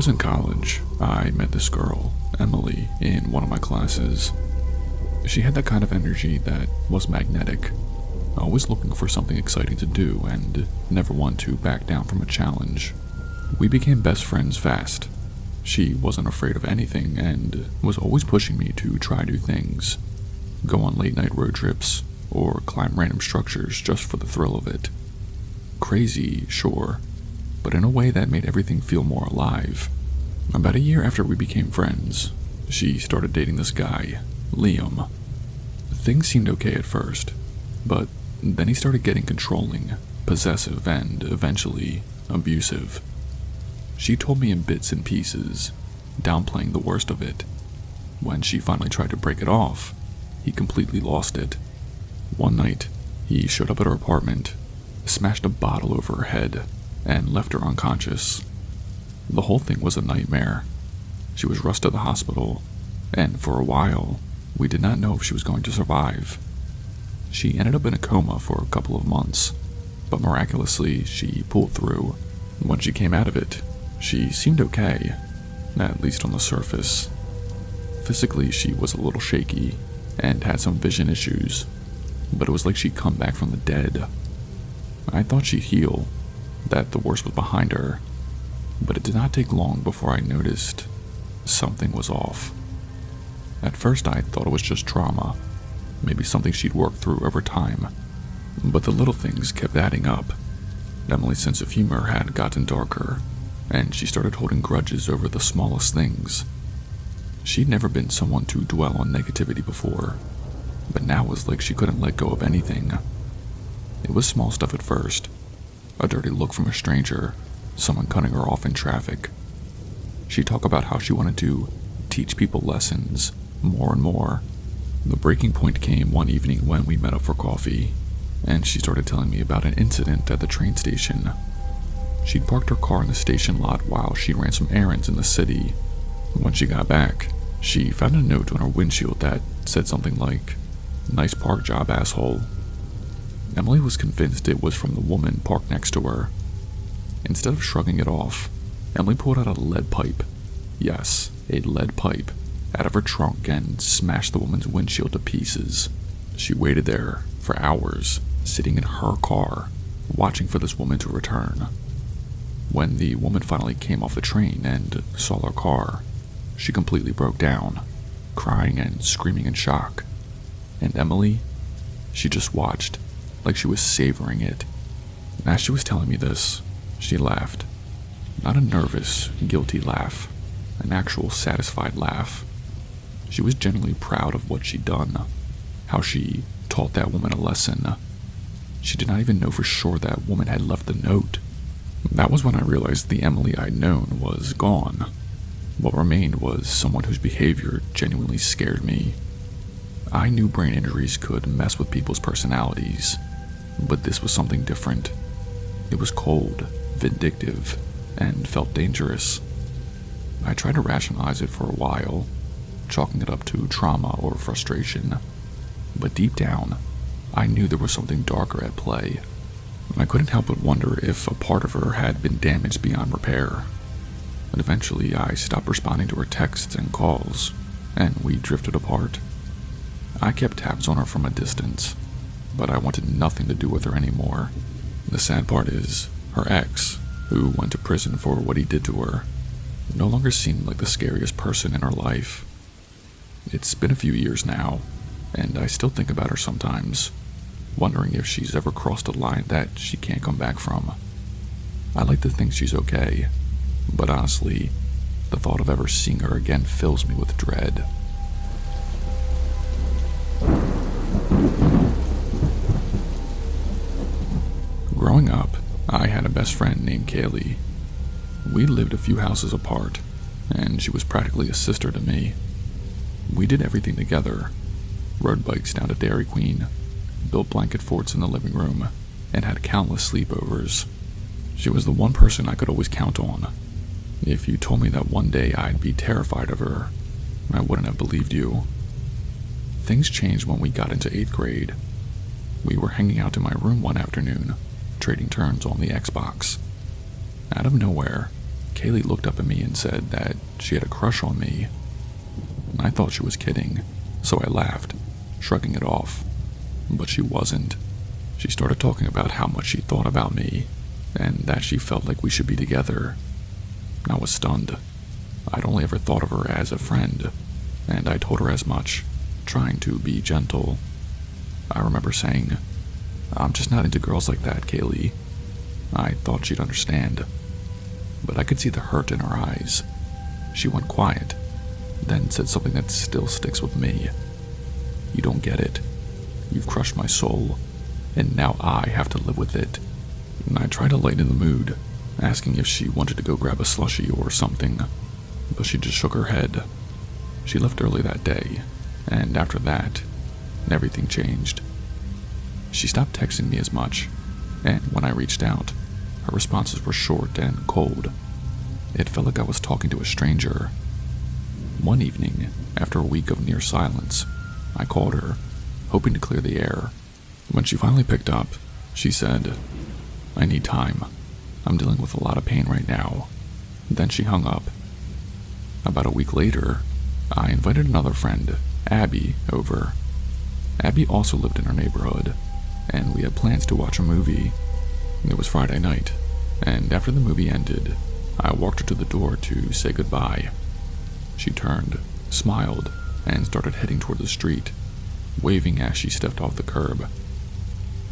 was in college, I met this girl, Emily, in one of my classes. She had that kind of energy that was magnetic, always looking for something exciting to do and never one to back down from a challenge. We became best friends fast. She wasn't afraid of anything and was always pushing me to try new things, go on late-night road trips, or climb random structures just for the thrill of it. Crazy, sure, but in a way that made everything feel more alive. About a year after we became friends, she started dating this guy, Liam. Things seemed okay at first, but then he started getting controlling, possessive, and eventually abusive. She told me in bits and pieces, downplaying the worst of it. When she finally tried to break it off, he completely lost it. One night, he showed up at her apartment, smashed a bottle over her head, and left her unconscious. The whole thing was a nightmare. She was rushed to the hospital, and for a while, we did not know if she was going to survive. She ended up in a coma for a couple of months, but miraculously, she pulled through. When she came out of it, she seemed okay, at least on the surface. Physically, she was a little shaky and had some vision issues, but it was like she'd come back from the dead. I thought she'd heal, that the worst was behind her, but it did not take long before I noticed something was off. At first, I thought it was just trauma, maybe something she'd worked through over time, but the little things kept adding up. Emily's sense of humor had gotten darker, and she started holding grudges over the smallest things. She'd never been someone to dwell on negativity before, but now it was like she couldn't let go of anything. It was small stuff at first, a dirty look from a stranger, someone cutting her off in traffic. She'd talk about how she wanted to teach people lessons, more and more. The breaking point came one evening when we met up for coffee, and she started telling me about an incident at the train station. She'd parked her car in the station lot while she ran some errands in the city. When she got back, she found a note on her windshield that said something like, "Nice park job, asshole." Emily was convinced it was from the woman parked next to her. Instead of shrugging it off, Emily pulled out a lead pipe. Yes, a lead pipe, out of her trunk and smashed the woman's windshield to pieces. She waited there for hours, sitting in her car, watching for this woman to return. When the woman finally came off the train and saw her car, she completely broke down, crying and screaming in shock. And Emily, she just watched, like she was savoring it. As she was telling me this, she laughed. Not a nervous, guilty laugh, an actual satisfied laugh. She was genuinely proud of what she'd done, how she taught that woman a lesson. She did not even know for sure that woman had left the note. That was when I realized the Emily I'd known was gone. What remained was someone whose behavior genuinely scared me. I knew brain injuries could mess with people's personalities, but this was something different. It was cold, vindictive, and felt dangerous. I tried to rationalize it for a while, chalking it up to trauma or frustration, but deep down, I knew there was something darker at play. I couldn't help but wonder if a part of her had been damaged beyond repair. But eventually, I stopped responding to her texts and calls, and we drifted apart. I kept tabs on her from a distance, but I wanted nothing to do with her anymore. The sad part is, her ex, who went to prison for what he did to her, no longer seemed like the scariest person in her life. It's been a few years now, and I still think about her sometimes, wondering if she's ever crossed a line that she can't come back from. I like to think she's okay, but honestly, the thought of ever seeing her again fills me with dread. Growing up, I had a best friend named Kaylee. We lived a few houses apart, and she was practically a sister to me. We did everything together, rode bikes down to Dairy Queen, built blanket forts in the living room, and had countless sleepovers. She was the one person I could always count on. If you told me that one day I'd be terrified of her, I wouldn't have believed you. Things changed when we got into 8th grade. We were hanging out in my room one afternoon, trading turns on the Xbox. Out of nowhere, Kaylee looked up at me and said that she had a crush on me. I thought she was kidding, so I laughed, shrugging it off. But she wasn't. She started talking about how much she thought about me, and that she felt like we should be together. I was stunned. I'd only ever thought of her as a friend, and I told her as much, trying to be gentle. I remember saying, "I'm just not into girls like that, Kaylee." I thought she'd understand, but I could see the hurt in her eyes. She went quiet, then said something that still sticks with me. "You don't get it. You've crushed my soul, and now I have to live with it." And I tried to lighten the mood, asking if she wanted to go grab a slushie or something, but she just shook her head. She left early that day, and after that, everything changed. She stopped texting me as much, and when I reached out, her responses were short and cold. It felt like I was talking to a stranger. One evening, after a week of near silence, I called her, hoping to clear the air. When she finally picked up, she said, "I need time. I'm dealing with a lot of pain right now." Then she hung up. About a week later, I invited another friend, Abby, over. Abby also lived in our neighborhood, and we had plans to watch a movie. It was Friday night, and after the movie ended, I walked her to the door to say goodbye. She turned, smiled, and started heading toward the street, waving as she stepped off the curb.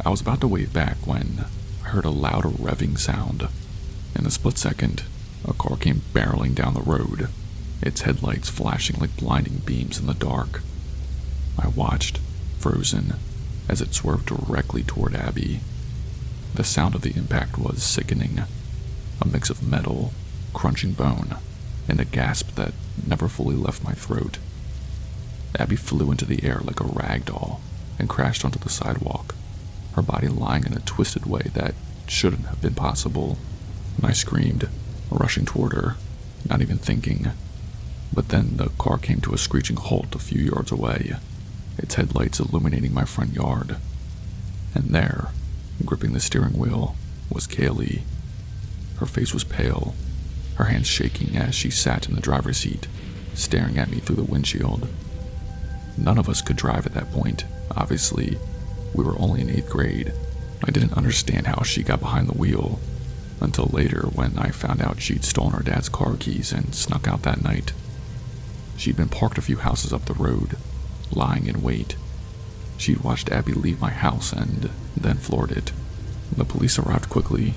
I was about to wave back when I heard a louder revving sound. In a split second, a car came barreling down the road, its headlights flashing like blinding beams in the dark. I watched, frozen, as it swerved directly toward Abby. The sound of the impact was sickening, a mix of metal, crunching bone, and a gasp that never fully left my throat. Abby flew into the air like a rag doll and crashed onto the sidewalk, her body lying in a twisted way that shouldn't have been possible. I screamed, rushing toward her, not even thinking. But then the car came to a screeching halt a few yards away, its headlights illuminating my front yard. And there, gripping the steering wheel, was Kaylee. Her face was pale, her hands shaking as she sat in the driver's seat, staring at me through the windshield. None of us could drive at that point, obviously. We were only in 8th grade. I didn't understand how she got behind the wheel, until later when I found out she'd stolen her dad's car keys and snuck out that night. She'd been parked a few houses up the road, lying in wait. She'd watched Abby leave my house and then floored it. The police arrived quickly.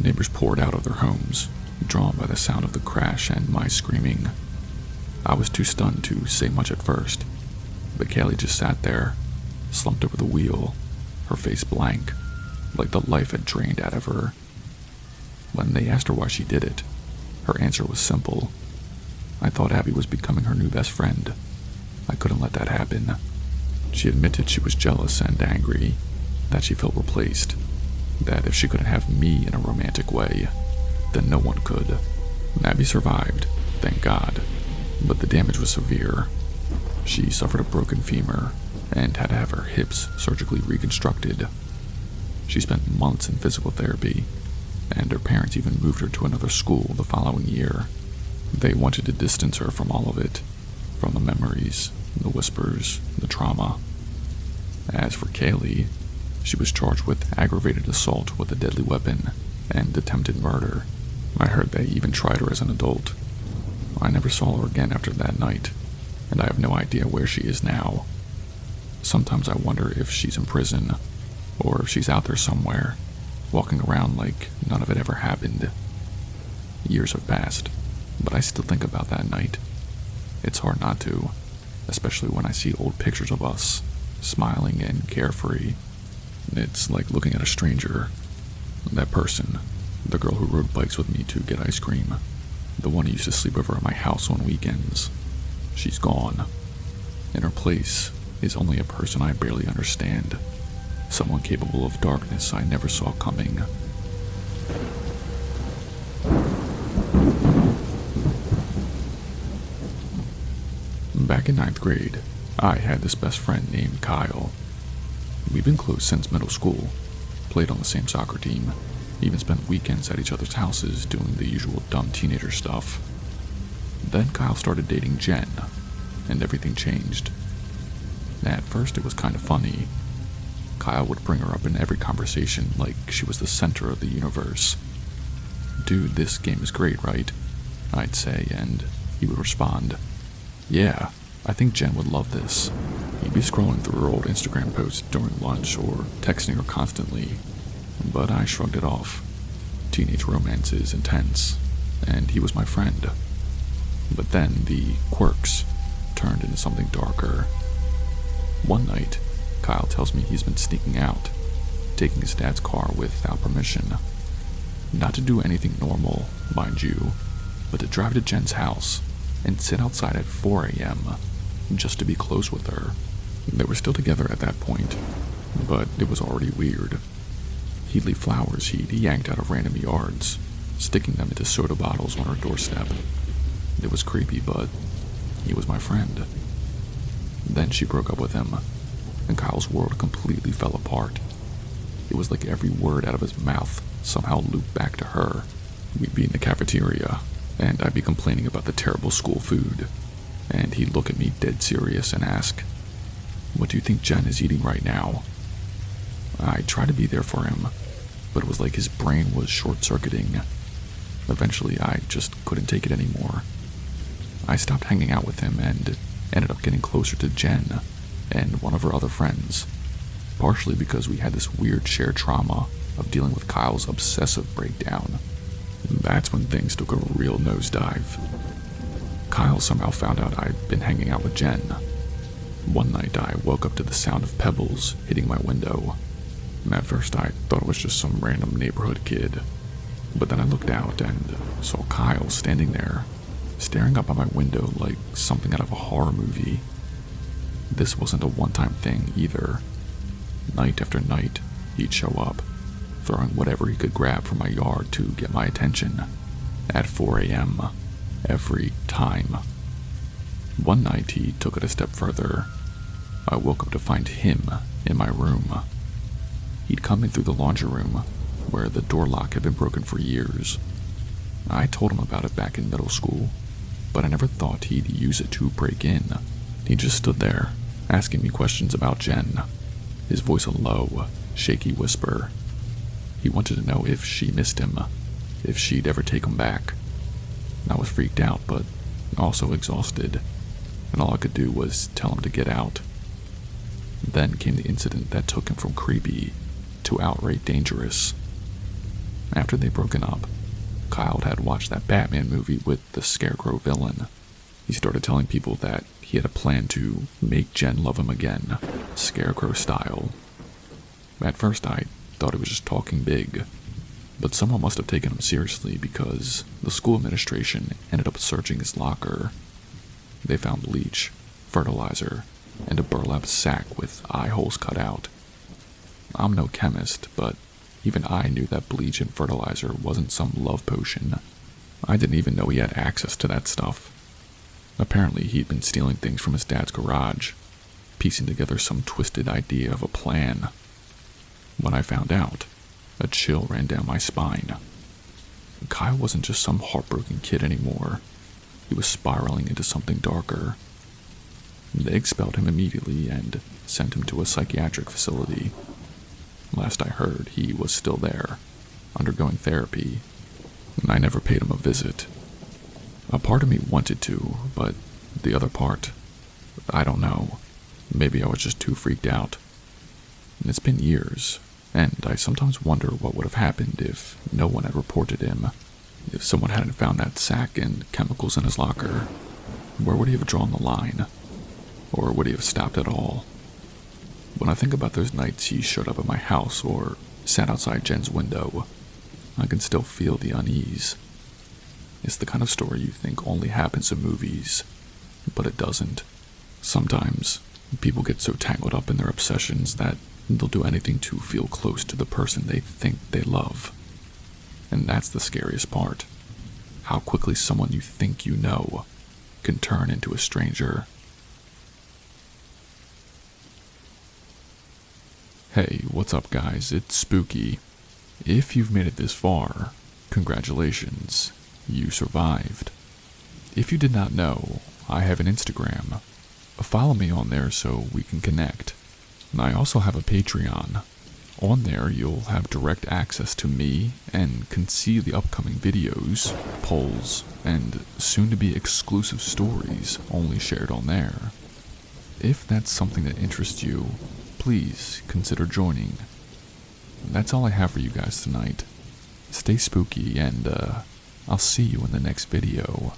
Neighbors poured out of their homes, drawn by the sound of the crash and my screaming. I was too stunned to say much at first, but Kaylee just sat there, slumped over the wheel, her face blank, like the life had drained out of her. When they asked her why she did it, her answer was simple. I thought Abby was becoming her new best friend. I couldn't let that happen. She admitted she was jealous and angry, that she felt replaced, that if she couldn't have me in a romantic way, then no one could. Abby survived, thank God, but the damage was severe. She suffered a broken femur and had to have her hips surgically reconstructed. She spent months in physical therapy, and her parents even moved her to another school the following year. They wanted to distance her from all of it, from the memories, the whispers, the trauma. As for Kaylee, she was charged with aggravated assault with a deadly weapon and attempted murder. I heard they even tried her as an adult. I never saw her again after that night, and I have no idea where she is now. Sometimes I wonder if she's in prison, or if she's out there somewhere, walking around like none of it ever happened. Years have passed, but I still think about that night. It's hard not to, especially when I see old pictures of us, smiling and carefree. It's like looking at a stranger. That person, the girl who rode bikes with me to get ice cream, the one who used to sleep over at my house on weekends. She's gone. In her place is only a person I barely understand, someone capable of darkness I never saw coming. Back in 9th grade, I had this best friend named Kyle. We've been close since middle school, played on the same soccer team, even spent weekends at each other's houses doing the usual dumb teenager stuff. Then Kyle started dating Jen, and everything changed. At first it was kind of funny. Kyle would bring her up in every conversation like she was the center of the universe. "Dude, this game is great, right?" I'd say, and he would respond, "Yeah, I think Jen would love this." He'd be scrolling through her old Instagram posts during lunch or texting her constantly, but I shrugged it off. Teenage romance is intense, and he was my friend. But then the quirks turned into something darker. One night, Kyle tells me he's been sneaking out, taking his dad's car without permission. Not to do anything normal, mind you, but to drive to Jen's house and sit outside at 4 a.m. just to be close with her. They were still together at that point, but it was already weird. He'd leave flowers he'd yanked out of random yards, sticking them into soda bottles on her doorstep. It was creepy, but he was my friend. Then she broke up with him, and Kyle's world completely fell apart. It was like every word out of his mouth somehow looped back to her. We'd be in the cafeteria, and I'd be complaining about the terrible school food, and he'd look at me dead serious and ask, "What do you think Jen is eating right now?" I tried to be there for him, but it was like his brain was short-circuiting. Eventually, I just couldn't take it anymore. I stopped hanging out with him and ended up getting closer to Jen and one of her other friends, partially because we had this weird shared trauma of dealing with Kyle's obsessive breakdown. That's when things took a real nosedive. Kyle somehow found out I'd been hanging out with Jen. One night I woke up to the sound of pebbles hitting my window. At first I thought it was just some random neighborhood kid, but then I looked out and saw Kyle standing there, staring up at my window like something out of a horror movie. This wasn't a one-time thing either. Night after night, he'd show up, throwing whatever he could grab from my yard to get my attention, at 4 a.m. every time. One night he took it a step further. I woke up to find him in my room. He'd come in through the laundry room, where the door lock had been broken for years. I told him about it back in middle school, but I never thought he'd use it to break in. He just stood there, asking me questions about Jen, his voice a low, shaky whisper. He wanted to know if she missed him, if she'd ever take him back. I was freaked out, but also exhausted, and all I could do was tell him to get out. Then came the incident that took him from creepy to outright dangerous. After they'd broken up, Kyle had watched that Batman movie with the Scarecrow villain. He started telling people that he had a plan to make Jen love him again, Scarecrow style. At first I thought he was just talking big, but someone must have taken him seriously because the school administration ended up searching his locker. They found bleach, fertilizer, and a burlap sack with eye holes cut out. I'm no chemist, but even I knew that bleach and fertilizer wasn't some love potion. I didn't even know he had access to that stuff. Apparently he'd been stealing things from his dad's garage, piecing together some twisted idea of a plan. When I found out, a chill ran down my spine. Kyle wasn't just some heartbroken kid anymore. He was spiraling into something darker. They expelled him immediately and sent him to a psychiatric facility. Last I heard, he was still there, undergoing therapy, and I never paid him a visit. A part of me wanted to, but the other part, I don't know. Maybe I was just too freaked out. It's been years, and I sometimes wonder what would have happened if no one had reported him. If someone hadn't found that sack and chemicals in his locker, where would he have drawn the line? Or would he have stopped at all? When I think about those nights he showed up at my house or sat outside Jen's window, I can still feel the unease. It's the kind of story you think only happens in movies, but it doesn't. Sometimes, people get so tangled up in their obsessions that they'll do anything to feel close to the person they think they love. And that's the scariest part. How quickly someone you think you know can turn into a stranger. Hey, what's up guys? It's spooky. If you've made it this far, congratulations, you survived. If you did not know, I have an Instagram. Follow me on there so we can connect. I also have a Patreon. On there, you'll have direct access to me and can see the upcoming videos, polls, and soon-to-be exclusive stories only shared on there. If that's something that interests you, please consider joining. That's all I have for you guys tonight. Stay spooky, and I'll see you in the next video.